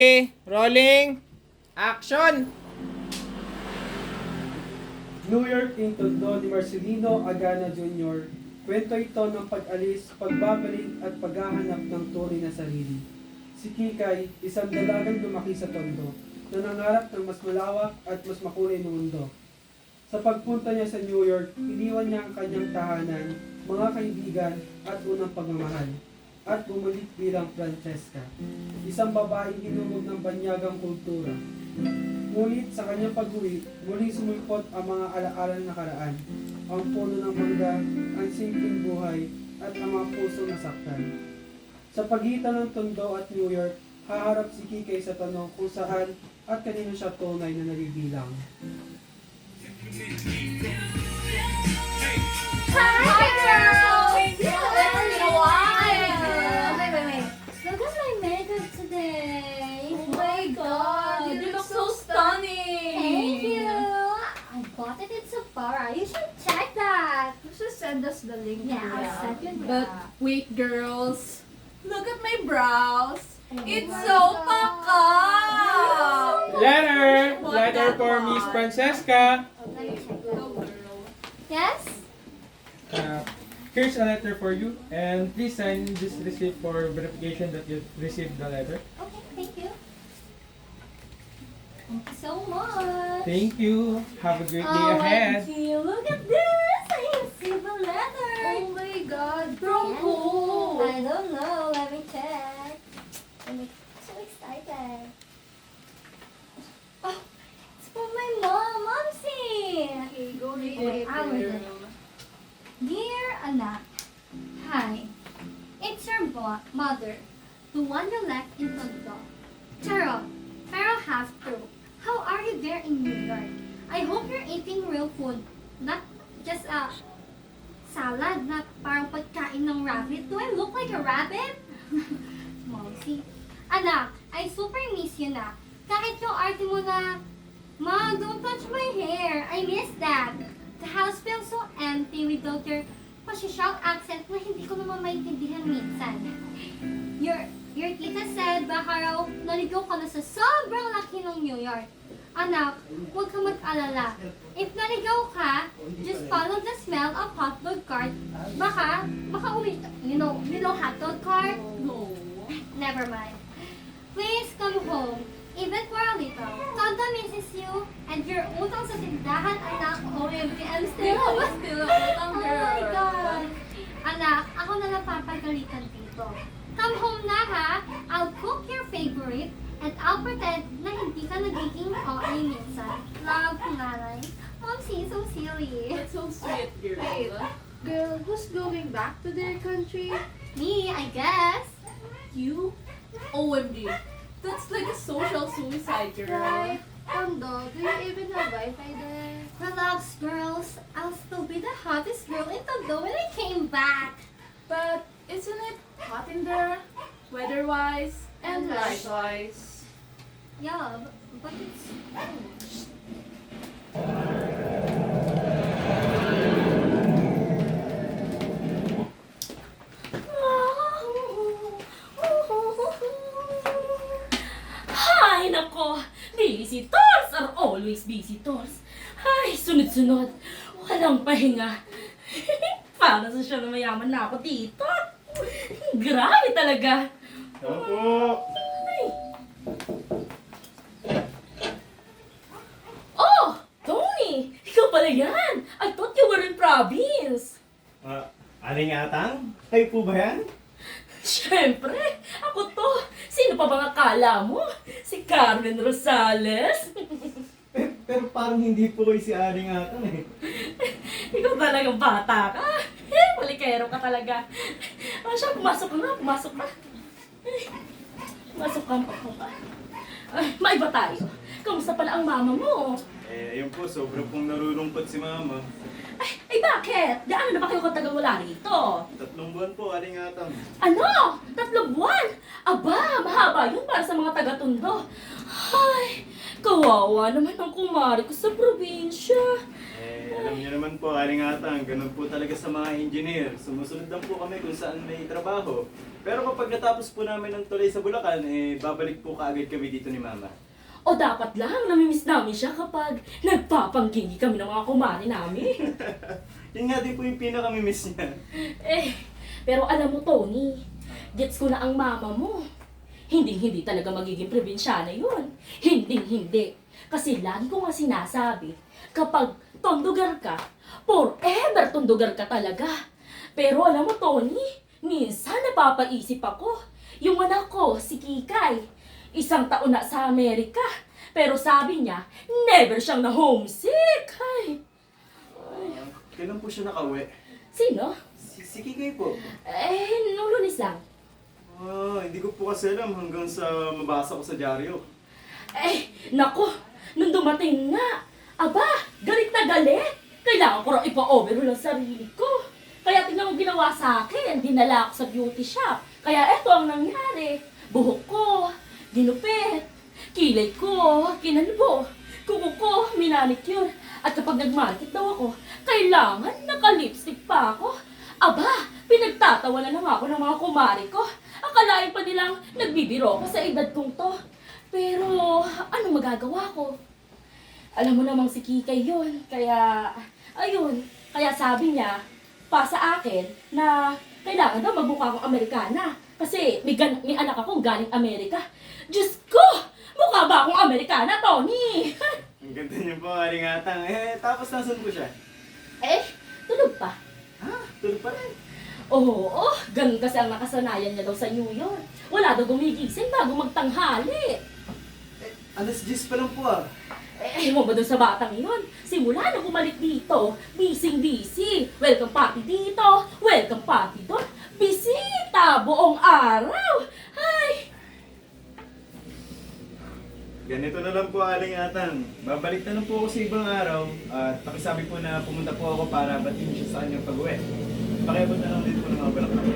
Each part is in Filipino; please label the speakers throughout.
Speaker 1: Okay, rolling. Action!
Speaker 2: New York in Tondo ni Marcelino Agana Jr. Kwento ito ng pag-alis, pagbabalik at paghahanap ng tunay na sarili. Si Kikay, isang dalagang lumaki sa Tondo, na nangarap ng mas malawak at mas makulay na mundo. Sa pagpunta niya sa New York, iniwan niya ang kanyang tahanan, mga kaibigan at unang pagmamahal, at bumalik bilang Francesca, isang babaeng hinubog ng banyagang kultura. Ngunit sa kanyang pag-uwi, muling sumulpot ang mga alaala ng nakaraan, ang puno ng mangga, ang simpleng buhay, at ang mga pusong nasaktan. Sa pagitan ng Tondo at New York, haharap si Kikay sa tanong kung saan at kanino siya tunay na nabibilang.
Speaker 3: Hi, girl! It's been a while! Wait. Look at my makeup today.
Speaker 4: Oh my god, you look so stunning!
Speaker 3: Thank you! I bought it in Sephora. You should check that.
Speaker 4: You should send us the link.
Speaker 3: Yeah, I'll
Speaker 4: Kuya.
Speaker 3: send you
Speaker 4: But
Speaker 3: that.
Speaker 4: wait, girls. Look at my brows.
Speaker 3: Oh
Speaker 4: It's
Speaker 3: my
Speaker 4: so
Speaker 3: God.
Speaker 4: pakap!
Speaker 1: Letter!
Speaker 4: What
Speaker 1: Letter
Speaker 4: that
Speaker 1: for
Speaker 4: was?
Speaker 1: Miss Francesca.
Speaker 3: Let me check
Speaker 4: Go,
Speaker 3: that.
Speaker 4: girl.
Speaker 3: Yes?
Speaker 1: Here's a letter for you, and please sign this receipt for verification that you received the letter.
Speaker 3: Okay, thank you. Thank you so much.
Speaker 1: Thank you. Have a great day
Speaker 3: Oh,
Speaker 1: ahead.
Speaker 3: OMG, look at this! I received a letter.
Speaker 4: Oh my god, from
Speaker 3: Yeah.
Speaker 4: who?
Speaker 3: I don't know. Let me check. I'm so excited. Oh, it's from my mom, Momsy.
Speaker 4: Okay, go read
Speaker 3: Okay,
Speaker 4: it,
Speaker 3: I'll read it.
Speaker 4: girl.
Speaker 3: Dear anak, hi. It's your mother, the one you left in Tondo. Charot, pero half true. How are you there in New York? I hope you're eating real food, not just a salad na parang pagkain ng rabbit. Do I look like a rabbit? Momsy. Anak, I super miss you na. Kahit yung arte mo na, Ma, don't touch my hair. I miss that. The house feels so empty without your pasyasyang accent na hindi ko naman maintindihan minsan. Your tita said baka raw naligaw ka na sa sobrang laki ng New York. Anak, huwag ka mag-alala. If naligaw ka, just follow the smell of hotdog cart. Baka uwi. You know hotdog cart?
Speaker 4: No.
Speaker 3: Never mind. Please come home, even for a little. Tonto misses you, and your utang sa tindahan, anak. OMG, I'm still
Speaker 4: Still a utang,
Speaker 3: Oh
Speaker 4: girl.
Speaker 3: my God. Anak, ako na lang papagalitan dito. Come home na ha. I'll cook your favorite, and I'll pretend na hindi ka nagiging OA minsan. Love, nanay. Momsy, so silly.
Speaker 4: That's so sweet, girl.
Speaker 5: Wait. Girl, who's going back to their country?
Speaker 3: Me, I guess.
Speaker 4: You? OMG. That's like a social suicide, girl.
Speaker 5: Right. Tondo, do you even have Wi-Fi there?
Speaker 3: Relax, girls. I'll still be the hottest girl in Tondo when I came back.
Speaker 4: But isn't it hot in there? Weather-wise and
Speaker 5: And
Speaker 4: life-wise.
Speaker 3: Yeah, but it's...
Speaker 6: Ay, nako! Visitors are always visitors. Ay, sunod-sunod. Walang pahinga. Para sa siya na mayaman na ako dito. Grabe talaga.
Speaker 1: Opo.
Speaker 6: Ay. Oh, Tony! Ikaw pala yan! I thought you were in province.
Speaker 7: Aling Atang? Kayo po ba yan?
Speaker 6: Siyempre, ako to. Sino pa bang akala mo? Si Carmen Rosales?
Speaker 7: Pero parang hindi po kayo si Aling Atang eh.
Speaker 6: Ikaw talagang bata ka. Palikero ka talaga. Ah, siya, pumasok ka na, pumasok ka. Pumasok ka, pumasok ka. Ay, maiba tayo. Kamusta pala ang mama mo?
Speaker 7: Ayun po, sobrang pong narurungkot si Mama.
Speaker 6: Ay, bakit? Gaano na ba kayo katagal wala rito?
Speaker 7: 3 buwan po, Aling Atang.
Speaker 6: Ano? 3 buwan? Aba, mahaba yun para sa mga taga-Tondo. Ay, kawawa naman ang kumari ko sa probinsya.
Speaker 7: Alam niyo naman po, Aling Atang, ganun po talaga sa mga engineer. Sumusunod lang po kami kung saan may trabaho. Pero kapag natapos po namin ng tulay sa Bulacan, babalik po kaagad kami dito ni Mama.
Speaker 6: O dapat lang, namimiss namin siya kapag nagpapanggingi kami ng mga kumari namin.
Speaker 7: Yun nga din po yung pinaka-miss niya.
Speaker 6: Pero alam mo, Tony, gets ko na ang mama mo. Hindi talaga magiging probinsyana yun. Hindi. Kasi lagi ko nga sinasabi, kapag tondugar ka, forever tondugar ka talaga. Pero alam mo, Tony, minsan napapaisip ako. Yung anak ko, si Kikay, 1 taon na sa Amerika. Pero sabi niya, never siyang na-homesick. Ay.
Speaker 7: Kailan po siya nakauwi?
Speaker 6: Sino?
Speaker 7: Si Kikay po.
Speaker 6: Nung Lunes lang.
Speaker 7: Hindi ko po kasi alam hanggang sa mabasa ko sa dyaryo.
Speaker 6: Nako, nung dumating nga, aba, galit na galit. Kailangan ko raw ipa-overhaul ang sarili ko. Kaya tingnan mo ginawa sa akin, dinala ako sa beauty shop. Kaya eto ang nangyari. Buhok ko, ginupit. Kilay ko, kinalbo. Kuko ko, minanicure. At kapag nag-market daw ako, kailangan naka-lipstick pa ako. Aba, pinagtatawanan na nga ako ng mga kumari ko. Akalain pa nilang nagbibiro ko sa edad kong to. Pero, ano magagawa ko? Alam mo namang si Kikay yun. Kaya, ayun. Kaya sabi niya, pa sa akin, na kailangan daw magbuka akong Amerikana. Kasi may anak akong galing Amerika. Diyos ko! Mukha ba akong Amerikana, Tony?
Speaker 7: Ang ganda niyo po, Aling Atang. Tapos nasan po siya?
Speaker 6: Tulog pa.
Speaker 7: Tulog pa rin.
Speaker 6: Oo, ganun kasi ang nakasanayan niya daw sa New York. Wala daw gumigising bago magtanghali.
Speaker 7: Alas 10 pa lang po ah.
Speaker 6: Mo ba doon sa batang yun? Simula na bumalik dito, busy. Welcome party dito, welcome party doon. Bisita buong araw. Ay!
Speaker 7: Ganito na lang po, Aling Atang. Babalik na lang po ako sa ibang araw at pakisabi po na pumunta po ako para batiin siya sa kanyang pag-uwi. Pakiabot na lang din po ng mga balak na po.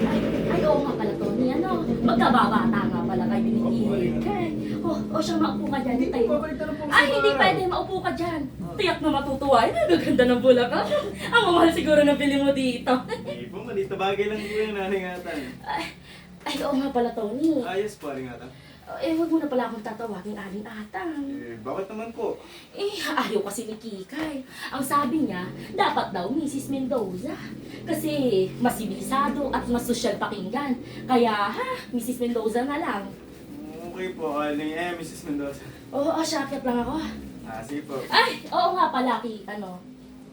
Speaker 6: Ay, oo nga pala, Tony. Magkababata nga pala kayo binigyan. Siya, maupo ka dyan.
Speaker 7: Hindi po, babalik na lang po ako sa
Speaker 6: Ay,
Speaker 7: ibang
Speaker 6: hindi
Speaker 7: araw.
Speaker 6: pwede. Maupo ka dyan. Tiyak na matutuwa. Ay, nagaganda ng Bulacan. Ang mamahal siguro na bili mo dito.
Speaker 7: Hindi po, maliit na bagay lang po yan, Aling Atang.
Speaker 6: Ay, oo nga pala, Tony.
Speaker 7: Ayos po, Aling Atang.
Speaker 6: Huwag mo na pala akong tatawagin Aling Atang.
Speaker 7: Bakit naman po?
Speaker 6: Ayaw kasi ni Kikay. Ang sabi niya, dapat daw Mrs. Mendoza. Kasi mas sibilisado at mas sosyal pakinggan. Kaya, Mrs. Mendoza na lang.
Speaker 7: Okay po, Mrs. Mendoza.
Speaker 6: Oo, syakit lang ako.
Speaker 7: Sige po.
Speaker 6: Ay, oo nga pala,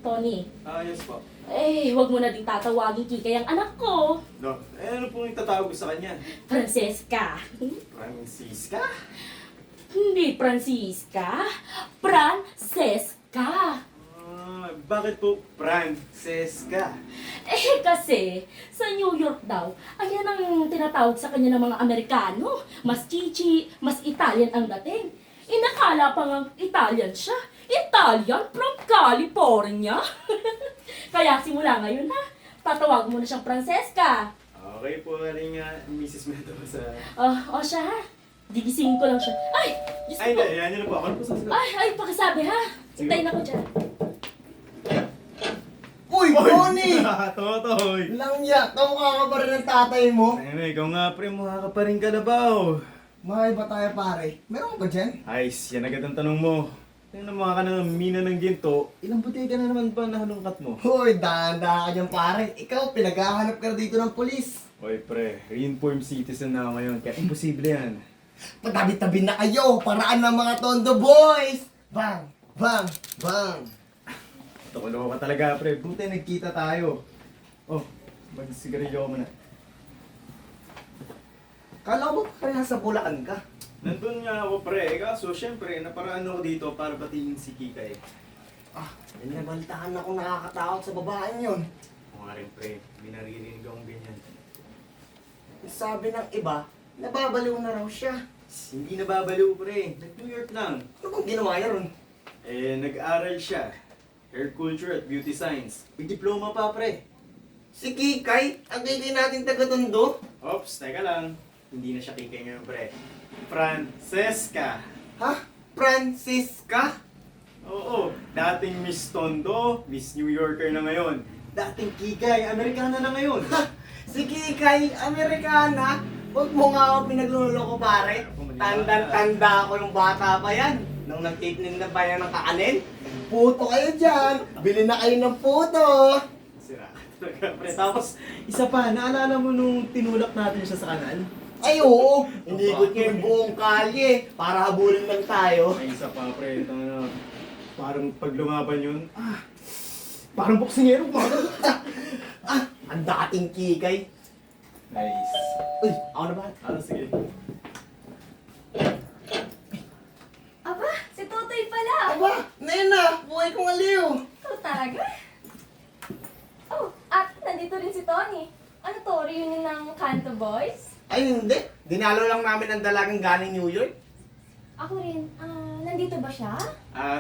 Speaker 6: Tony.
Speaker 7: Ayos po.
Speaker 6: Huwag mo na din tatawagin Kikay ang anak ko.
Speaker 7: No, ano po yung tatawag ko sa kanya?
Speaker 6: Francesca.
Speaker 7: Francisca?
Speaker 6: Hindi Francisca. Francesca.
Speaker 7: Bakit po Francesca?
Speaker 6: Kasi sa New York daw, ayan ang tinatawag sa kanya ng mga Amerikano. Mas chichi, mas Italian ang dating. Inakala pa ngang Italian siya. Italian from California. Kaya simula ngayon tatawag mo na siyang Francesca.
Speaker 7: Okay po, Mrs. Mendoza.
Speaker 6: Siya gigisingin ko lang siya. Ay! Diyos
Speaker 7: Ay,
Speaker 6: ko.
Speaker 7: hindi, yan na po. Ako na po sasagot.
Speaker 6: Ay, pakisabi Hintayin ako dyan.
Speaker 8: Uy, Tony!
Speaker 7: Totoy!
Speaker 8: Langya, kamukha ka pa rin ng tatay mo.
Speaker 7: Ikaw nga pre, mukha ka pa rin kalabaw.
Speaker 8: Mahay ba tayo pare? Meron ka ba dyan?
Speaker 7: Ayos, yan agad ang tanong mo. Tingnan mo ka ng mina ng ginto, ilang buti ka na naman ba nahalungkat mo?
Speaker 8: Hoy, dahan-dahan ka dyan pare. Ikaw, pinaghahanap ka na dito ng polis.
Speaker 7: Oy pre, reinformed citizen na ako ngayon, kaya imposible yan.
Speaker 8: Patabi-tabi na kayo, paraan ng mga Tondo boys! Bang! Bang! Bang!
Speaker 7: Tukulo ka talaga pre, buti nagkita tayo. Oh, mag-sigarilyo ka muna.
Speaker 8: Kala ko ba nasa Bulacan ka?
Speaker 7: Nandun nga ako pre, kaso syempre naparaan ako dito para batiin si Kikay.
Speaker 8: May nabaltaan ako nakakatakot sa babaeng yun.
Speaker 7: Oo nga rin pre, may naririnig akong ganyan.
Speaker 8: Sabi ng iba, nababaliw na raw siya.
Speaker 7: Hindi nababaliw pre, nag-New York lang.
Speaker 8: Ano bang ginawa niya ron?
Speaker 7: Nag-aral siya. Hair culture at beauty science. May diploma pa pre.
Speaker 8: Si Kikay, ang Kikay natin taga-Tondo.
Speaker 7: Ops, teka lang. Hindi na siya Kikay ngayon pre. Francesca.
Speaker 8: Ha? Francisca?
Speaker 7: Oo, dating Miss Tondo, Miss New Yorker na ngayon. Dating Kikay, Amerikana na ngayon.
Speaker 8: Si Kikay, Amerikana. Huwag mo nga ako pinagluloko pare. Tandang-tanda ako yung bata pa yan. Nung nagtitinin na ba yan ng kakanin? Puto kayo dyan. Bili na kayo ng puto.
Speaker 7: Sira ka talaga, pre. Tapos, isa pa, naalala mo nung tinulak natin siya sa kanan?
Speaker 8: Ay oo, inikot niya yung buong kalye para habulin lang tayo.
Speaker 7: Ay, isa pa, pre. Ito na, parang pag lumaban yun, parang boksingero.
Speaker 8: Ang dating Kikay.
Speaker 7: Nice.
Speaker 8: Uy, ako na ba?
Speaker 7: Sige.
Speaker 3: Aba, si Totoy pala.
Speaker 8: Aba, Nena, buhay kong aliw.
Speaker 3: Ikaw talaga? Oh, at nandito rin si Tony. Ano to, reunion ng Kanto Boys?
Speaker 8: Ay hindi, dinalo lang namin ang dalagang galing New York.
Speaker 3: Ako rin. Nandito ba siya?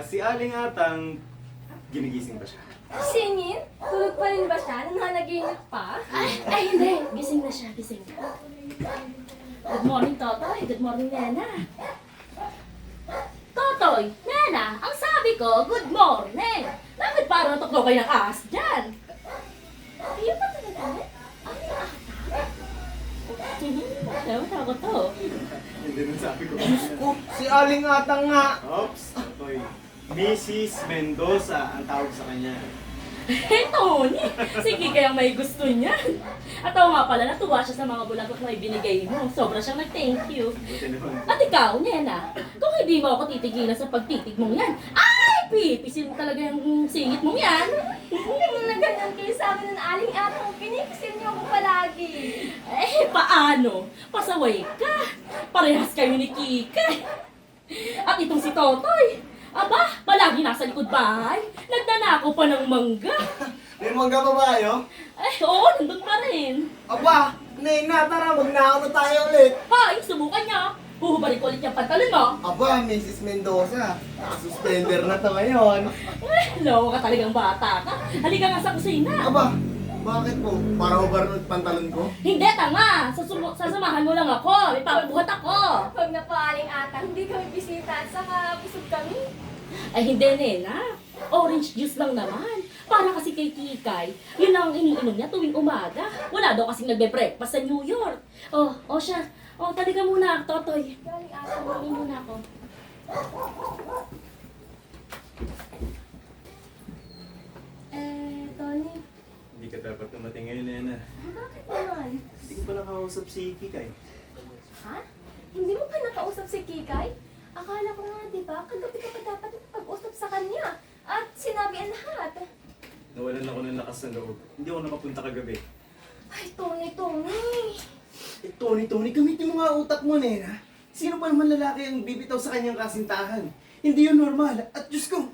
Speaker 7: Si Aling Atang, ginigising pa siya.
Speaker 3: Singin? Tulog pa rin ba siya? Nananaginip pa?
Speaker 6: Ay, hindi. Gising na siya, gising na. Good morning, Totoy. Good morning, Nena. Totoy, Nena, ang sabi ko, good morning. Bakit parang tuklo kayo ng ahas dyan?
Speaker 3: Kayo pa talaga?
Speaker 6: Ewan ako to.
Speaker 7: Hindi nang sabi ko.
Speaker 8: Oh, si Aling Atang nga.
Speaker 7: Oops, Toy. Mrs. Mendoza ang tawag sa kanya.
Speaker 6: Eh, Tony, sige kaya may gusto niyan. At ako nga pala, natuwa siya sa mga bulaklak na ibinigay mo. Sobra siyang nag-thank you.
Speaker 7: Buti naman.
Speaker 6: At ikaw, Nena, kung hindi mo ako titigilan sa pagtitig mong yan, ay, pipisil mo talaga yung singit mong yan.
Speaker 3: Kung na ganyan kayo sa amin ng aling atang, pinikisin niyo ako palagi.
Speaker 6: Eh, paano? Pasaway ka. Parehas kayo ni Kikay. At itong si Totoy, aba, palagi nasa likod bahay. Nagdanako pa ng mangga.
Speaker 8: May mangga pa ba kayo?
Speaker 6: Eh, oo, nandun pa rin.
Speaker 8: Aba, Nena, tara, magnakaw na tayo ulit.
Speaker 6: Hay, subukan niya. Huhubarin ko ulit yung pantalon mo.
Speaker 8: Aba, Mrs. Mendoza, naka-suspender na to ngayon.
Speaker 6: Eh, loko ka talagang bata ka. Halika nga sa kusina.
Speaker 8: Aba, bakit po? Para hubarnod pantalon ko?
Speaker 6: Hindi, tanga. Sasamahan mo lang ako. May papabuhat ako.
Speaker 3: Huwag na po aling atang, hindi kami bisita at saka busog kami.
Speaker 6: Ay, hindi, Nena. Orange juice lang naman. Para kasi kay Kikay, yun lang ang iniinom niya tuwing umaga. Wala daw kasing nagbe-breakfast sa New York. Oh, siya. Oh, talaga muna, Totoy.
Speaker 3: Galing atang.
Speaker 6: Sabi muna ako.
Speaker 3: Tony,
Speaker 7: Hindi ka dapat tumating ngayon, Nena.
Speaker 3: bakit naman?
Speaker 7: Hindi ko pa nakausap si Kikay.
Speaker 3: Ha? Hindi mo pa nakausap si Kikay? Akala ko nga, di ba? Kagabi ka pa dapat pag-usap sa kanya. At sinabi ang lahat.
Speaker 7: Nawalan ako ng lakas ng loob. Hindi ako nakapunta kagabi.
Speaker 3: Ay, Tony.
Speaker 7: Eh, Tony, gamitin mo nga utak mo, Nena. Sino pa naman lalaki ang bibitaw sa kanyang kasintahan? Hindi yun normal. At Diyos ko,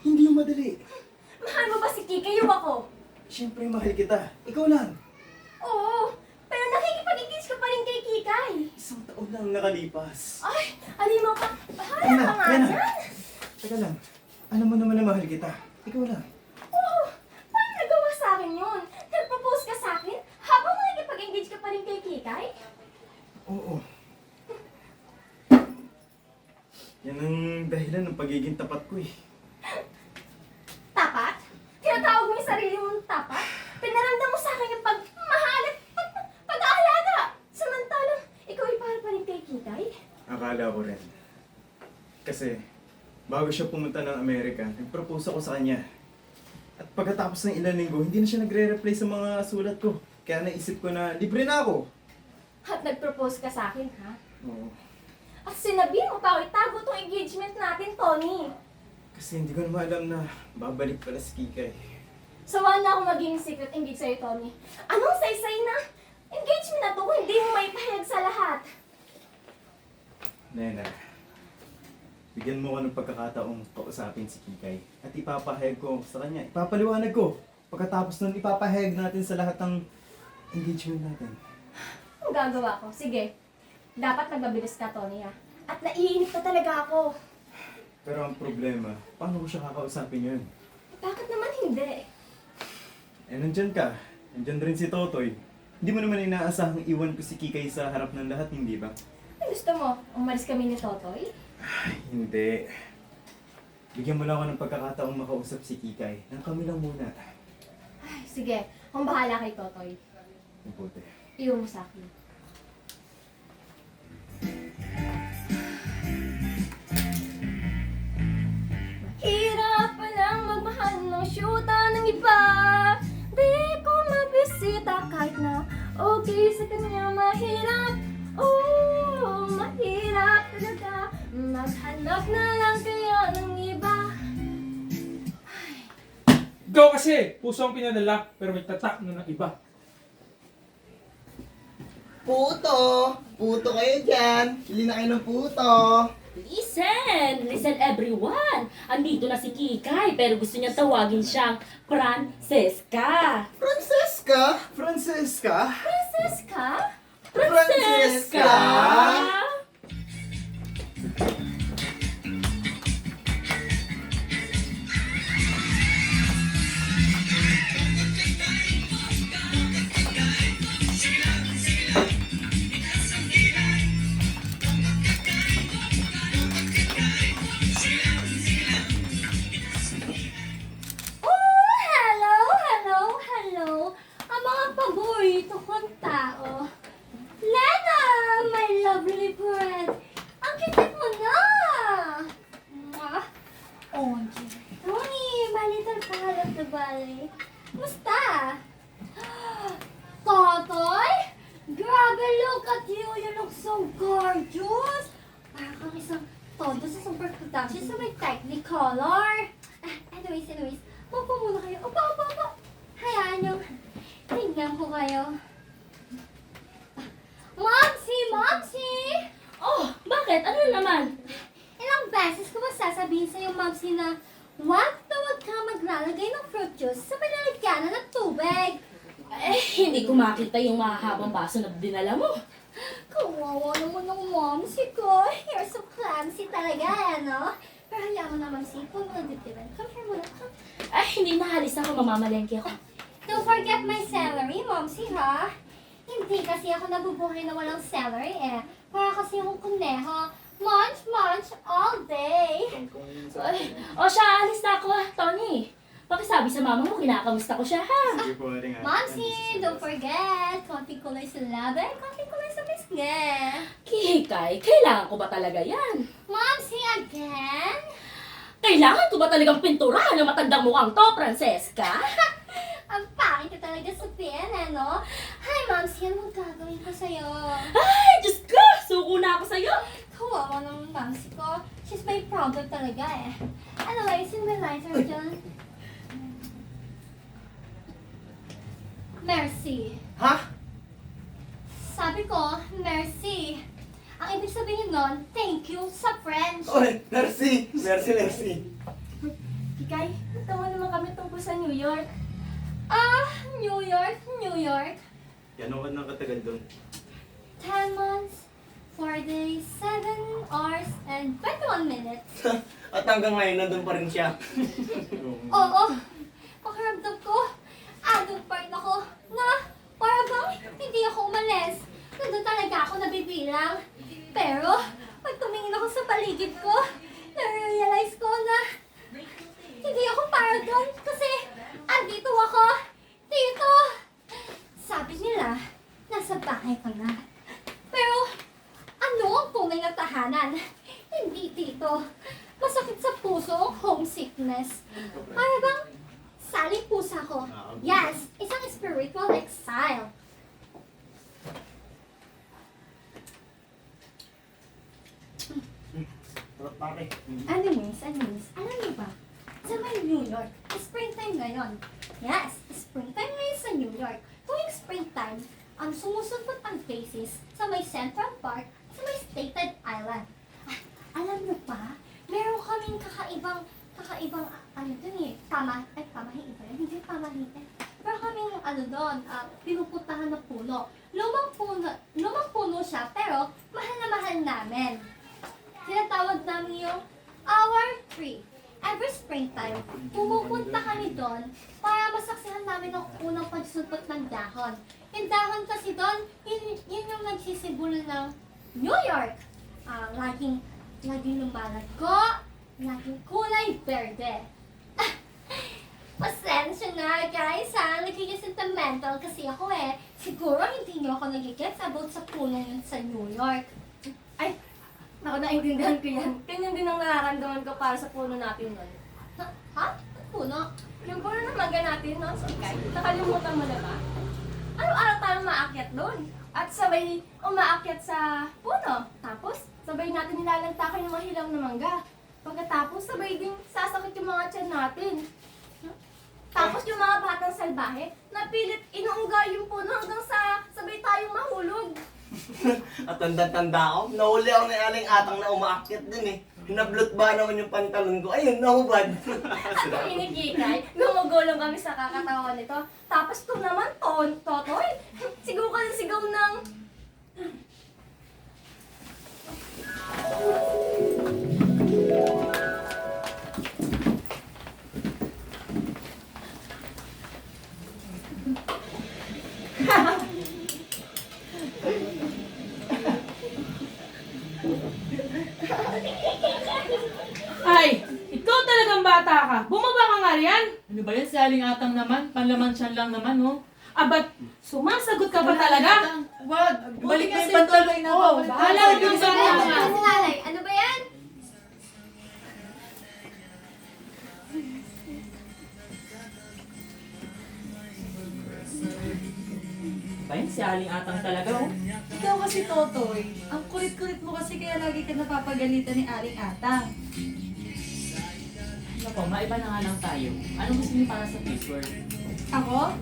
Speaker 7: hindi yun madali.
Speaker 3: Mahal mo ba si Kikay yung ako?
Speaker 7: Siyempre, mahal kita. Ikaw lang.
Speaker 3: Oo, pero nakikipag-engage ka pa rin kay Kikay.
Speaker 7: 1 taon lang nakalipas.
Speaker 3: Ay, alimaw ka. Bahala
Speaker 7: Nena,
Speaker 3: ka nga
Speaker 7: Nena.
Speaker 3: dyan.
Speaker 7: Teka lang. Alam mo naman na mahal kita. Ikaw lang.
Speaker 3: Oo, paano nagawa sa akin yun? Nag-propose ka sa akin habang nakikipag-engage ka pa rin kay Kikay?
Speaker 7: Oo. Yan ang dahilan ng pagiging tapat ko eh.
Speaker 3: Tapat? Tinatawag mo yung sarili mong tapat? Pinaramdam mo sa akin yung pagmahal at pag-aalaga. Samantalang, ikaw ay para pa rin kay Kikay?
Speaker 7: Akala ko rin. Kasi, bago siya pumunta ng Amerika, nag-propose ako sa kanya. At pagkatapos ng ilang linggo, hindi na siya nagre-reply sa mga sulat ko. Kaya naisip ko na libre na ako.
Speaker 3: At nag-propose ka sa akin, ha?
Speaker 7: Oo.
Speaker 3: At sinabihin mo pa ako itago tong engagement natin, Tony.
Speaker 7: Kasi hindi ko naman alam na babalik pala si Kikay.
Speaker 3: Sawa na ako maging secret engage sa'yo, Tony. Anong saysay na engagement na to kung hindi mo may pahayag sa lahat?
Speaker 7: Nena, bigyan mo ko ng pagkakataong kausapin si Kikay. At ipapahayag ko sa kanya. Ipapaliwanag ko. Pagkatapos nun, ipapahayag natin sa lahat ng engagement natin.
Speaker 3: Ang gagawa ko? Sige. Dapat magbabilis ka, Tony, ha? At naiinip pa talaga ako.
Speaker 7: Pero ang problema, paano ko siya kakausapin yun?
Speaker 3: Bakit naman hindi?
Speaker 7: Eh, nandyan ka. Nandyan rin si Totoy. Hindi mo naman inaasahang iwan ko si Kikay sa harap ng lahat, hindi ba?
Speaker 3: Ano gusto mo? Umalis kami ni Totoy?
Speaker 7: Hindi. bigyan mo lang ako ng pagkakataong makausap si Kikay. Nang kami lang muna.
Speaker 5: Ay, sige. Kung bahala kay Totoy.
Speaker 7: Mabuti.
Speaker 5: Iwan mo sa akin.
Speaker 6: Hirap palang magmahal ng syuta ng iba. Di ko mabisita kahit na okay sa kanya. Mahirap, oh, mahirap talaga. Maghanap na lang kaya ng iba.
Speaker 1: Ikaw kasi, puso ang pinadala, pero may tatak na ng iba.
Speaker 8: Puto! Puto kayo dyan! Bili na kayo ng puto!
Speaker 6: Listen! Listen everyone! Andito na si Kikay pero gusto niya tawagin siyang Francesca.
Speaker 8: Francesca? Francesca?
Speaker 6: Francesca?
Speaker 8: Francesca?
Speaker 3: Oh, hello, hello, hello. Ang mga paborito kong tao. Lena, my lovely friend. Ang kitit mo na. Mwah. Oh, Tony, my little pal of the valley. Musta? Totoy? Grabe, look at you. You look so gorgeous. Parang kang isang todo sa super production sa may technicolor. Anyways. Upo muna kayo. Upo. Hayaan nyo. Tingnan ko kayo. Momsy!
Speaker 6: Oh, bakit? Ano naman?
Speaker 3: Ilang beses ko ba sasabihin sa'yo, Momsy, na wag kang maglalagay ng fruit juice sa pinalagyanan ng tubig.
Speaker 6: Eh, hindi ko makita yung mahahabang baso na dinala mo.
Speaker 3: Kawawa naman ng Momsy ko. You're so clumsy talaga, ano? Pero hayaan mo na, Momsy. Huwag mo na ditilan. Come here muna. Come.
Speaker 6: Ay, hindi mahalis ako, mamamalengke ako.
Speaker 3: Don't forget my celery, Momsy, ha? Hindi kasi ako nabubuhay na walang celery, eh. Para kasi akong kuneho. Munch all day.
Speaker 6: Ay, o siya, alis na ako Tony. Pakisabi sa mama mo, kinakamusta ko siya ha.
Speaker 7: Sige po, Aling Ate.
Speaker 3: Momsy, don't forget. Konting kulay sa laban, konting kulay sa bisge.
Speaker 6: Kikay, kailangan ko ba talaga yan?
Speaker 3: Momsy, again?
Speaker 6: Kailangan ko ba talagang pinturahan ng matandang mukhang to, Francesca?
Speaker 3: Ang pangit ka talaga sa PN, no? Hi, Momsy, ano gagawin ko sa'yo?
Speaker 6: Ay, Diyos ko! Suko na ako sa'yo!
Speaker 3: Kawawa ng Momsy ko. She's my problem talaga, eh. Anyways, yung lighter dyan. Merci.
Speaker 8: Ha?
Speaker 3: Sabi ko, merci. Ang ibig sabihin nun, thank you sa French.
Speaker 8: Oy, merci! Merci!
Speaker 6: Kikay, tawa naman kami tungkol sa New York.
Speaker 3: New York.
Speaker 7: Yan ako nang katagal doon.
Speaker 3: 10 months, 4 days, 7 hours, and 21 minutes.
Speaker 8: At hanggang ngayon, nandun pa rin siya.
Speaker 3: Oo, pakiramdam ko, adult pa rin ako na para bang hindi ako umalis. Nandun talaga ako nabibilang. Pero, pag tumingin ako sa paligid ko, na-realize ko na hindi ako para doon kasi andito ako. Dito! Sabi nila, nasa bahay ka na. Pero, ano ang tunay na tahanan? Hindi dito. Masakit sa puso ang homesickness. Para bang saling pusa ko. Yes, isang spiritual exile. Anyways, alam niyo ba? Sa may New York, springtime ngayon. Yes, springtime ngayon sa New York. Tuwing springtime, ang sumusunod ang faces sa may Central Park at sa may Staten Island. Alam niyo pa, meron kaming kakaibang ano dun eh, pamahiin ba yun? Hindi pamahiin. Pero kaming pinupuntahan na puno. Lumang puno siya, pero mahal na mahal namin. Tinatawag namin yung Our Tree. Every springtime, pumupunta kami doon para masaksihan namin ang unang pagsulpot ng dahon. Yung dahon kasi doon, yun yung nagsisimbolo ng New York. Laging lumalago, ang aking kulay verde. Pasensya na guys ha, nagiging sentimental kasi ako eh. Siguro hindi niyo ako nagigets about sa punong yun sa New York.
Speaker 4: Ay, naku, naintindihan ko yan. Ganyan din ang nararamdaman ko para sa puno natin nun.
Speaker 3: Ha? Ang puno?
Speaker 4: Yung puno ng mangga natin, no, Sikay? Nakalimutan mo na ba? Araw-araw tayong maakyat doon. At sabay umaakyat sa puno. Tapos, sabay natin nilalagtakan yung mga hilaw na mangga. Pagkatapos, sabay din sasakit yung mga tiyan natin. Tapos yung mga batang salbahe, napilit inuungga yung puno hanggang sa sabay tayong mahulog.
Speaker 8: At tanda-tanda ko, nahuli ako ng aling atang na umaakyat din eh. Hinablot ba naman yung pantalon ko? Ayun, nahubad.
Speaker 4: At kung inikikay, gumugulong kami sa kakatawan nito. Tapos ito naman, Totoy, sigaw ka ng sigaw ng...
Speaker 6: Ay, ikaw talagang bata ka. Bumaba ka nga riyan.
Speaker 9: Ano ba yan? Si Aling Atang naman. Panlaman siya lang naman, oh.
Speaker 6: Abat, sumasagot ka ba talaga?
Speaker 9: Wag! Balik mo yung pantalon ko!
Speaker 6: Bahala ka ng bata.
Speaker 3: Nanay, ano ba yan?
Speaker 9: Ayun, si Aling Atang talaga, oh.
Speaker 10: Ikaw kasi, Totoy. Ang kulit-kulit mo kasi kaya lagi ka napapagalitan ni Aling Atang.
Speaker 9: Nako, maiba na nga lang tayo. Ano gusto niyo para sa future?
Speaker 10: Ako?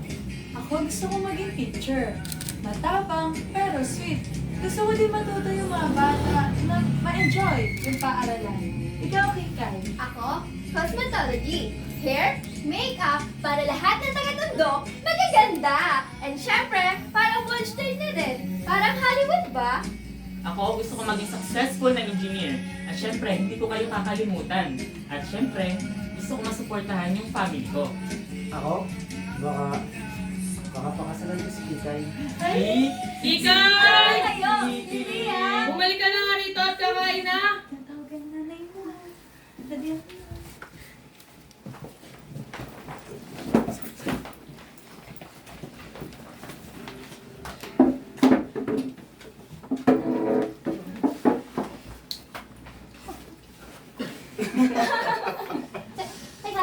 Speaker 10: Ako gusto ko maging teacher. Matapang, pero sweet. Gusto ko din matuto yung mga bata na ma-enjoy yung paaralan. Ikaw, Kikay.
Speaker 3: Ako, cosmetology. Hair, makeup, para lahat ng taga-Tondo magaganda. And syempre, parang Wallstein na din. Parang Hollywood ba?
Speaker 9: Ako, gusto ko maging successful na engineer. At syempre, hindi ko kayo kakalimutan. At syempre, gusto ko masuportahan yung family ko.
Speaker 2: Ako? Baka pakasalan ko si Kikay.
Speaker 9: Ay!
Speaker 6: Ikay!
Speaker 4: Kayo! Hindi ah!
Speaker 6: Bumalik ka na nga rito at kakain na.
Speaker 10: Tatawagan na nanay mo. Dali.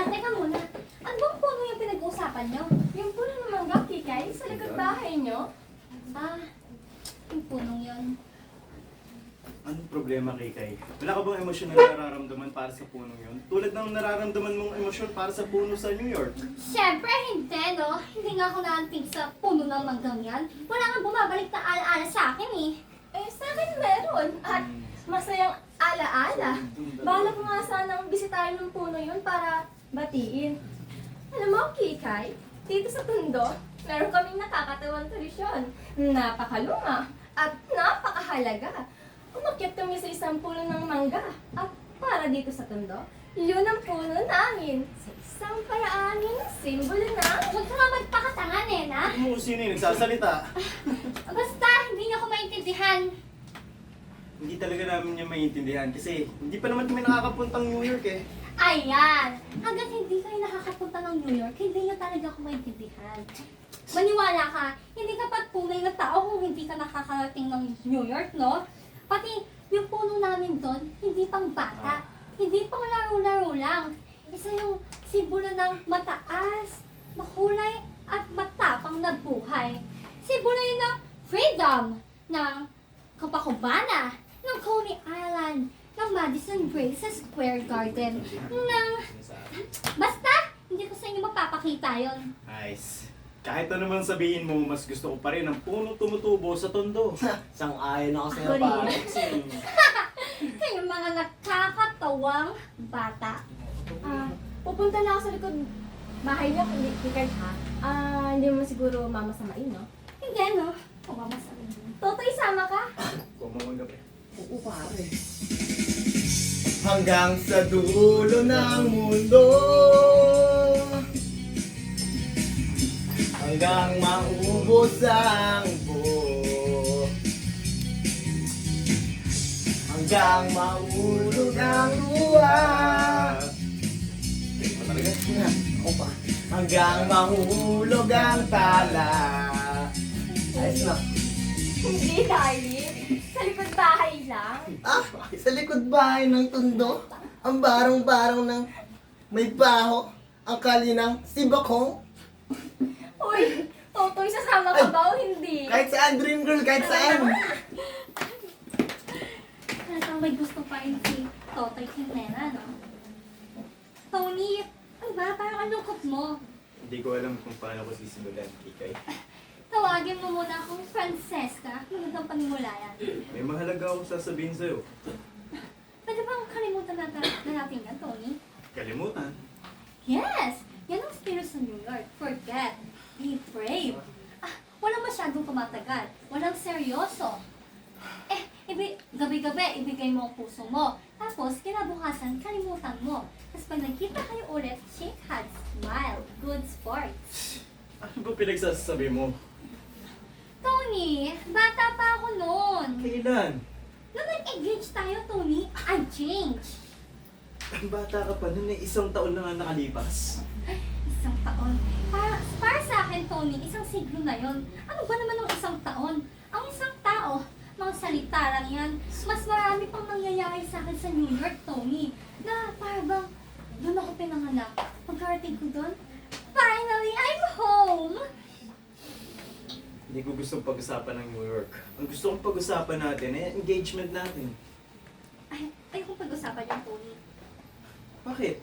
Speaker 3: Teka muna. Ano bang puno yung pinag-uusapan nyo?
Speaker 4: Yung puno ng mangga, Kikay, sa likod bahay nyo.
Speaker 3: Ah, yung punong yun.
Speaker 7: Anong problema kay Kai? Wala ka bang emosyon na nararamdaman para sa punong yun? Tulad ng nararamdaman mong emosyon para sa puno sa New York.
Speaker 3: Siyempre, hindi, no? Hindi nga ako naantig sa puno ng manggang yan. Wala kang bumabalik na alaala sa akin, eh.
Speaker 4: Eh, sa akin meron. At masayang alaala. Bahala ko nga sanang bisitahin ng puno yun para batiin. Alam mo, Kikay, dito sa Tondo, meron kaming nakakatawang tradisyon. Napakaluma at napakahalaga. Umakyat kami sa isang puno ng mangga. At para dito sa Tondo, yun ang puno namin. Sa isang paraan, yun ang simbolo ng...
Speaker 3: Huwag ka nga magpakatangan, eh, na?
Speaker 7: Ano mo sino yung nagsasalita?
Speaker 3: Basta, hindi niyo ako maintindihan.
Speaker 7: Hindi talaga namin niya maintindihan kasi hindi pa naman kami nakakapuntang New York eh.
Speaker 3: Ayan! Hanggat hindi kayo nakakapunta ng New York, hindi niyo talaga ako maintindihan. Maniwala ka, hindi ka patunay na tao kung hindi ka nakakarating ng New York, no? Pati yung puno namin doon, hindi pang bata. Hindi pang laro-laro lang. Isa yung simbolo ng mataas, makulay, at matapang na buhay. Simbolo yun ng freedom, ng Copacabana, ng Coney Island, ng Madison Grace Square Garden, ng... Basta, hindi ko sa inyo mapapakita yon.
Speaker 7: Nice. Kahit ano man sabihin mo, mas gusto ko pa rin ang puno tumutubo sa Tondo.
Speaker 8: Sang-ayon ako sa'yo,
Speaker 4: Ako rin.
Speaker 8: pare.
Speaker 3: Kayong mga nakakatawang bata.
Speaker 4: Pupunta na ako sa likod bahay niyo, Kikay, ha? Hindi mo siguro mamasamain, no?
Speaker 3: Hindi, no? Kumamasabi mo.
Speaker 4: Totoy, sama ka?
Speaker 7: Kumamang gabi.
Speaker 8: Oo, pare. Hanggang sa dulo ng mundo, hanggang maubos ang buo, hanggang maulog ang luha. hanggang mahuhulog ang tala. Ayos na.
Speaker 4: Hindi, darling. Sa likod bahay lang.
Speaker 8: Ah, sa likod bahay ng tundo, ang barong-barong ng may baho, ang kalinang si Bakong.
Speaker 4: Uy, Totoy, sasama ka ba o hindi?
Speaker 8: Kahit saan, dream girl, kahit saan.
Speaker 3: Talagang may gusto pa rin si Totoy Quintana, no? Tony, ano ba? Parang ang lungkot mo.
Speaker 7: Hindi ko alam kung paano ko sisimulan, Kikay.
Speaker 3: Tawagin mo muna akong Francesca. Magandang panimulayan.
Speaker 7: May mahalaga akong sasabihin sa'yo.
Speaker 3: Pwede bang kalimutan na natin yan, Tony?
Speaker 7: Kalimutan.
Speaker 3: Yes! Yan ang spirit sa New York. Forget. Be brave. Walang masyadong tumatagal. Walang seryoso. Gabi-gabi, ibigay mo ang puso mo. Tapos, kinabukasan, kalimutan mo. Tapos pag nagkita kayo ulit, shake hands, smile, good sport.
Speaker 7: Ano ba pinagsasabi mo?
Speaker 3: Tony, bata pa ako noon.
Speaker 7: Kailan?
Speaker 3: Nung nag-engage tayo, Tony, I changed.
Speaker 7: Ang bata ka pa, nun ay 1 taon na nga nakalipas.
Speaker 3: Isang taon. Para sa akin, Tony, isang siglo na yon. Ano ba naman ang 1 taon? Ang isang tao, mga salita lang yan. Mas marami pang nangyayari sa akin sa New York, Tony. Na para bang doon ako pinanganak. Pagkarating ko doon, finally, I'm home!
Speaker 7: Hindi ko gustong pag-usapan ng New York. Ang gusto kong pag-usapan natin ay engagement natin.
Speaker 3: Ayokong pag-usapan yung Tony.
Speaker 7: Bakit?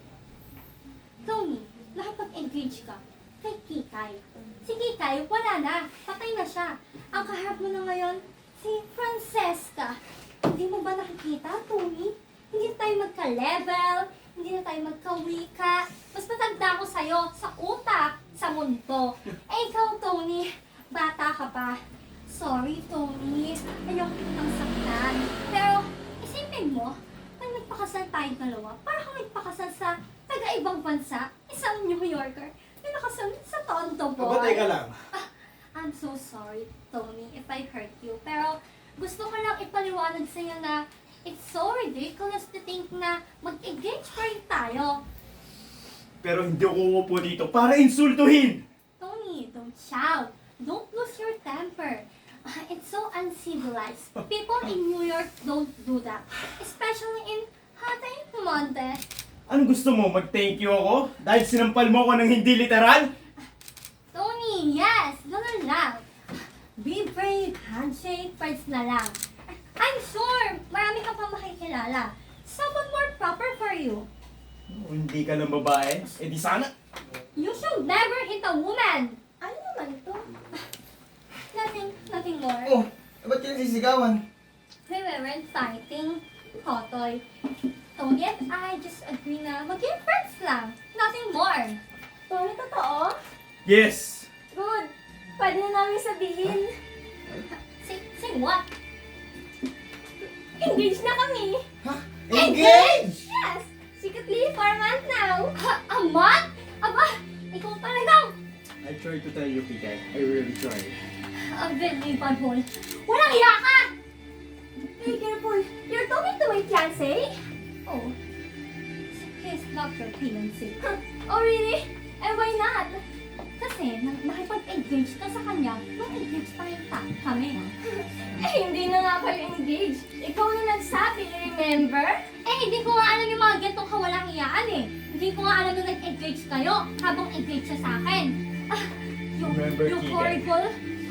Speaker 3: Tony, nakapag-engage ka kay Kikay. Si Kikay, wala na. Patay na siya. Ang kaharap mo na ngayon, si Francesca. Hindi mo ba nakikita, Tony? Hindi na tayo magka-level, hindi na tayo magka-wika. Mas matanda ko sa'yo, sa utak, sa mundo. Ikaw, Tony, bata ka pa. Sorry, Tony. Ayoko kitang saktan. Pero, isipin mo, nang nagpakasal tayong dalawa, para kang nagpakasal sa taga-ibang bansa, isang New Yorker, na nakasal sa Tondo boy.
Speaker 7: Aba, teka lang.
Speaker 3: I'm so sorry, Tony, if I hurt you. Pero gusto ko lang ipaliwanag sa'yo na it's so ridiculous to think na mag-engage pa rin tayo.
Speaker 7: Pero hindi ako uupo dito para insultuhin!
Speaker 3: Tony, don't shout. Don't lose your temper. It's so uncivilized. People in New York don't do that. Especially in Hatay Monte.
Speaker 7: Anong gusto mo? Mag-thank you ako? Dahil sinampal mo ako ng hindi literal?
Speaker 3: Tony, yes! Ganun lang. Be brave, handshake, first na lang. I'm sure marami ka pa makikilala. Someone more proper for you.
Speaker 7: Hindi ka ng babae? Eh di sana.
Speaker 3: You should never hit a woman.
Speaker 4: Ano naman to?
Speaker 3: Nothing more.
Speaker 8: Oh, ba't yung sisigawan?
Speaker 3: We weren't fighting, Totoy. Tony and I just agree na maging friends lang. Nothing more.
Speaker 4: Tony, totoo?
Speaker 7: Yes!
Speaker 4: Good. Pwede na namin sabihin.
Speaker 3: Say what?
Speaker 4: Engaged na kami.
Speaker 8: Ha? Engage!
Speaker 4: Yes! Secretly for a month now.
Speaker 3: A month? Aba, ikaw talagang
Speaker 7: I tried to tell you, Kikay. I really tried.
Speaker 3: unbelievable. Walang iya ka!
Speaker 4: Be careful. You're talking to my fiancé?
Speaker 3: Oh, he's not your fiancé.
Speaker 4: Oh, really? And why not?
Speaker 3: Kasi nakipag-engage ka sa kanya, nung engage pa rin kami.
Speaker 4: Eh, hindi na nga kayo engaged. Ikaw na nagsabi, remember?
Speaker 3: Hindi ko nga alam yung mga gantong kawalang iyaan eh. Hindi ko nga alam na nag-engage kayo habang engage siya sa akin.
Speaker 7: Remember,
Speaker 3: You
Speaker 7: Kikay.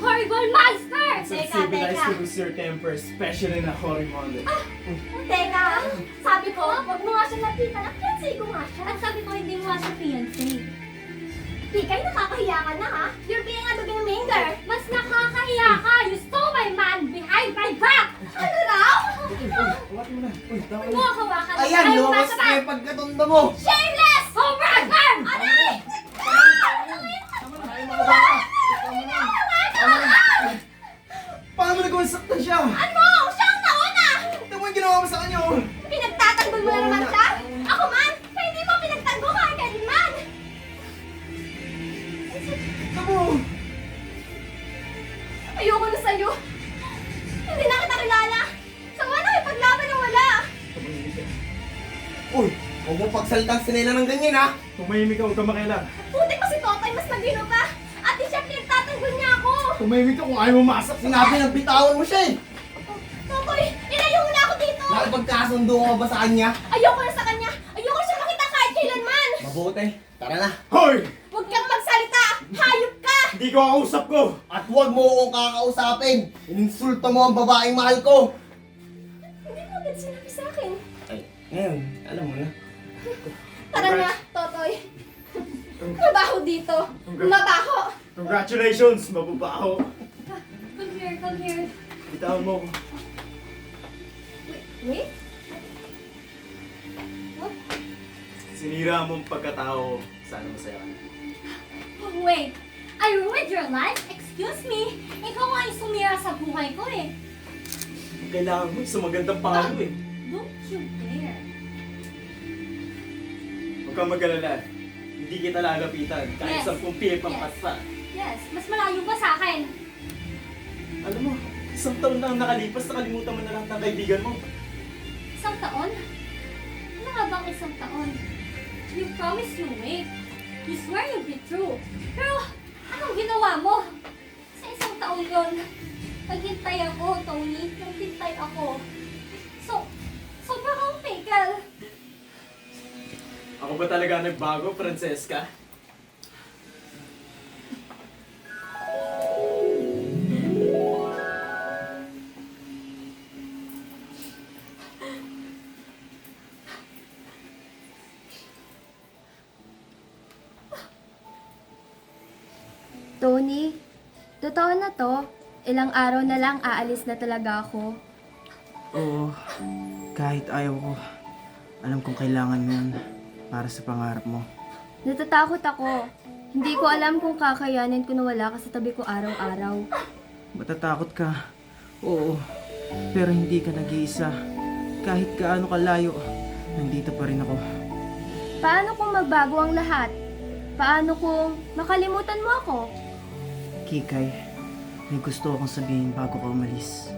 Speaker 3: horrible monster!
Speaker 7: So civilized to lose your temper, especially na Horimondo.
Speaker 4: Teka, sabi ko, wag mo nga siya nakita na fiancé ko nga siya.
Speaker 3: At sabi ko, hindi mo nga siya fiancé.
Speaker 4: Kikay, nakakahiya ka na ha? You're being a dominator.
Speaker 3: Mas nakakahiya ka! You stole my man behind my back!
Speaker 4: Ano raw?
Speaker 7: Hawakin mo na. Uy, tama
Speaker 3: Huwag mo ako hawakan.
Speaker 8: Ayan,
Speaker 3: Ayaw
Speaker 8: lumabas
Speaker 3: basta
Speaker 8: na
Speaker 3: ba?
Speaker 8: yung pagkatondo mo!
Speaker 3: Shameless! Homeworker! Aray!
Speaker 8: Tama na, ay mga bata! Tama na! Tama na! Paano mo nagawang saktan siya?
Speaker 4: Ano? Siya ang nauna!
Speaker 8: Ito mo yung ginawa mo sa kanya, oh!
Speaker 4: Pinagtatanggol mo na naman siya? Ako man? Kaya hindi mo pinagtanggol ka kay man!
Speaker 8: Tamo!
Speaker 4: Ayoko na sa'yo. Hindi na kita kilala. Sama na ipaglaban ng wala.
Speaker 8: Uy! Huwag mo pagsalitang sinila ng ganyan, ha?
Speaker 7: Tumahimik ka, huwag ka makialam.
Speaker 4: Puti pa si Toto Totoy, mas magino pa! Ate siya, pinagtatanggol niya ako!
Speaker 8: Tumahimik ka kung ayaw mo masak. Sinabi ng bitawan mo siya eh.
Speaker 4: Totoy, ilayo mo na ako dito!
Speaker 8: Nakipagkasundo ka ba sa kanya?
Speaker 4: Ayoko na sa kanya! Ayoko siya makita kahit kailanman!
Speaker 8: Mabuti. Tara na.
Speaker 7: Hoy!
Speaker 4: Huwag kang magsalita! Hayop ka!
Speaker 7: Hindi ko kausap ko!
Speaker 8: At huwag mo akong kakausapin. Ininsulto mo ang babaeng mahal ko.
Speaker 4: Hindi mo agad sinabi sa akin.
Speaker 8: Ay, ngayon, alam mo na.
Speaker 4: Tara na, Totoy. Mabaho dito. Mabaho.
Speaker 7: Congratulations! Mababaho!
Speaker 3: Come here, come here.
Speaker 7: Bitawan mo ko.
Speaker 4: Wait.
Speaker 7: Sinira mong pagkatao. Sana masaya ka.
Speaker 3: Oh, wait. I ruined your life? Excuse me. Ikaw nga yung sumira sa buhay ko eh.
Speaker 7: Kailangan mo sa magandang pangalo eh.
Speaker 3: Don't you dare.
Speaker 7: Huwag kang mag-alala. Hindi kita lalapitan kahit
Speaker 3: Yes.
Speaker 7: 10 piye pang
Speaker 3: Yes.
Speaker 7: pasta.
Speaker 3: Yes, mas malayo pa sa akin.
Speaker 7: Alam mo, 1 taon na ang nakalipas, nakalimutan mo na lahat ng kaibigan mo.
Speaker 3: 1 taon? Ano nga bang 1 taon? You promised you wait. You swear you'll be true. Pero, anong ginawa mo? Sa 1 taon yon, naghintay ako, Tony. Naghintay ako. Sobra kang pickle.
Speaker 7: Ako ba talaga nagbago, Francesca?
Speaker 4: Tony, totoo na to. Ilang araw na lang aalis na talaga ako.
Speaker 11: Oo, kahit ayaw ko, alam kong kailangan mo yun para sa pangarap mo.
Speaker 4: Natatakot ako. Hindi ko alam kung kakayanin ko na wala ka sa tabi ko araw-araw.
Speaker 11: Matatakot ka, oo, pero hindi ka nag-iisa. Kahit gaano kalayo, nandito pa rin ako.
Speaker 4: Paano kung magbago ang lahat? Paano kung makalimutan mo ako?
Speaker 11: Kikay, may gusto akong sabihin bago ka umalis.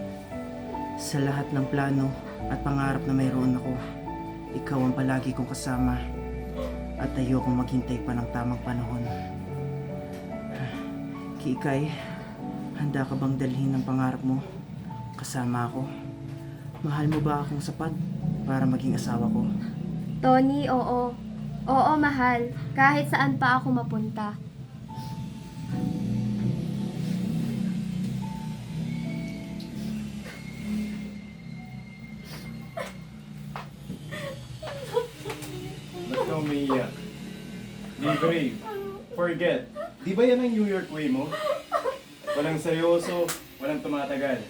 Speaker 11: Sa lahat ng plano at pangarap na mayroon ako, ikaw ang palagi kong kasama at ayokong maghintay pa ng tamang panahon. Kikay, handa ka bang dalhin ang pangarap mo? Kasama ako. Mahal mo ba akong sapat para maging asawa ko?
Speaker 4: Tony, oo. Oo, mahal. Kahit saan pa ako mapunta.
Speaker 7: Ba't ka umiiyak? Be brave. Forget. Di ba yan ang New York way mo? Walang seryoso, walang tumatagal.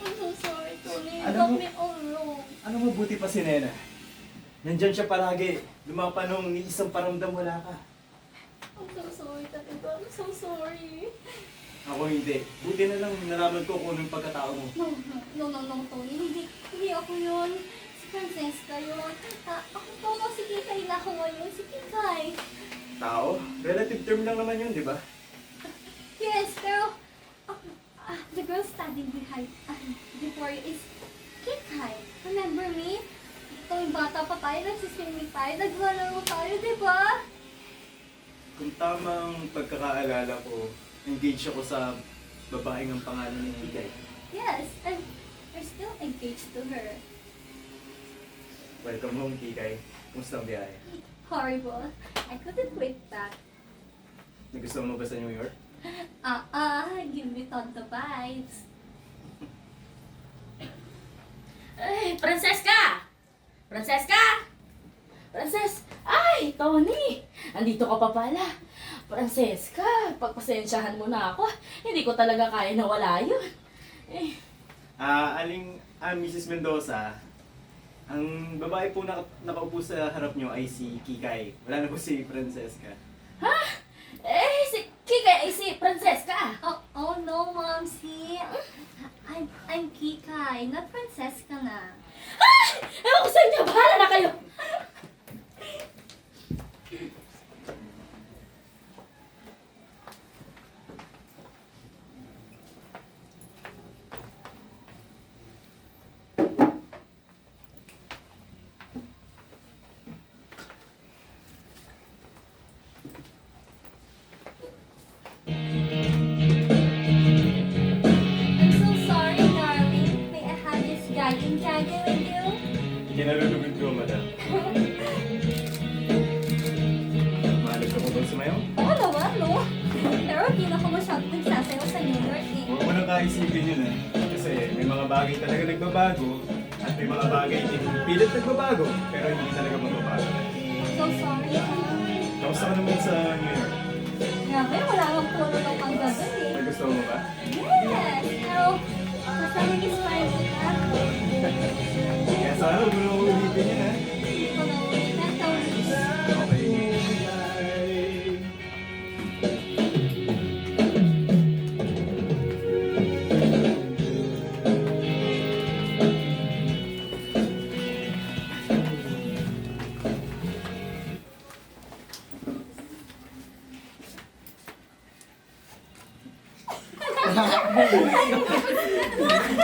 Speaker 3: I'm so sorry, Tony. You
Speaker 7: Alam
Speaker 3: got
Speaker 7: mo-
Speaker 3: me all wrong.
Speaker 7: Ano mabuti pa si Nena? Nandyan siya palagi. Lumapanong ni isang paramdam wala ka.
Speaker 3: I'm so sorry, talaga. I'm so sorry.
Speaker 7: Ako hindi. Buti na lang nalaman ko kung anong pagkatao mo.
Speaker 3: No, Tony. Hindi ako yun. Si Francesca yun. Ako to, si Kikay na ako ngayon. Si Kikay.
Speaker 7: Tao? Relative term lang naman yun, di ba?
Speaker 3: Yes, pero the girl standing behind before you is Kikay. Remember me? Ito yung bata pa tayo, nagsiswimming tayo, naglalaro tayo, di ba?
Speaker 7: Kung tamang pagkakaalala ko, engaged ako sa babaeng ang pangalan ni Kikay.
Speaker 3: Yes, and we're still engaged to her.
Speaker 7: Welcome home, Kikay. Kumusta ang biyahe?
Speaker 3: Horrible. I couldn't wait back.
Speaker 7: Nagustuhan mo ba sa New York?
Speaker 3: Give me Tonto vibes.
Speaker 6: Ay, Francesca! Francesca! Ay, Tony! Andito ka pa pala. Francesca, pagpasensyahan mo na ako. Hindi ko talaga kaya na wala yun. Eh,
Speaker 7: Mrs. Mendoza, ang babae po nakaupo sa harap nyo ay si Kikay. Wala na po si Francesca.
Speaker 6: si Kikay ay si Francesca.
Speaker 3: Oh no, Momsy. I'm Kikay, not Francesca na.
Speaker 6: Ewan ko sa inyo, bahala na kayo.
Speaker 7: baka isipin yun kasi may mga bagay talaga nagbabago at may mga bagay din pilit nagbabago pero hindi talaga magbabago.
Speaker 3: So sorry.
Speaker 7: Kamusta ka naman sa New York?
Speaker 3: Grabe, wala kang puno ng mangga doon eh.
Speaker 7: Nagustuhan mo ba?
Speaker 3: Yes! Pero, kasama ni Smile kita.
Speaker 7: Kaya sana gulo ko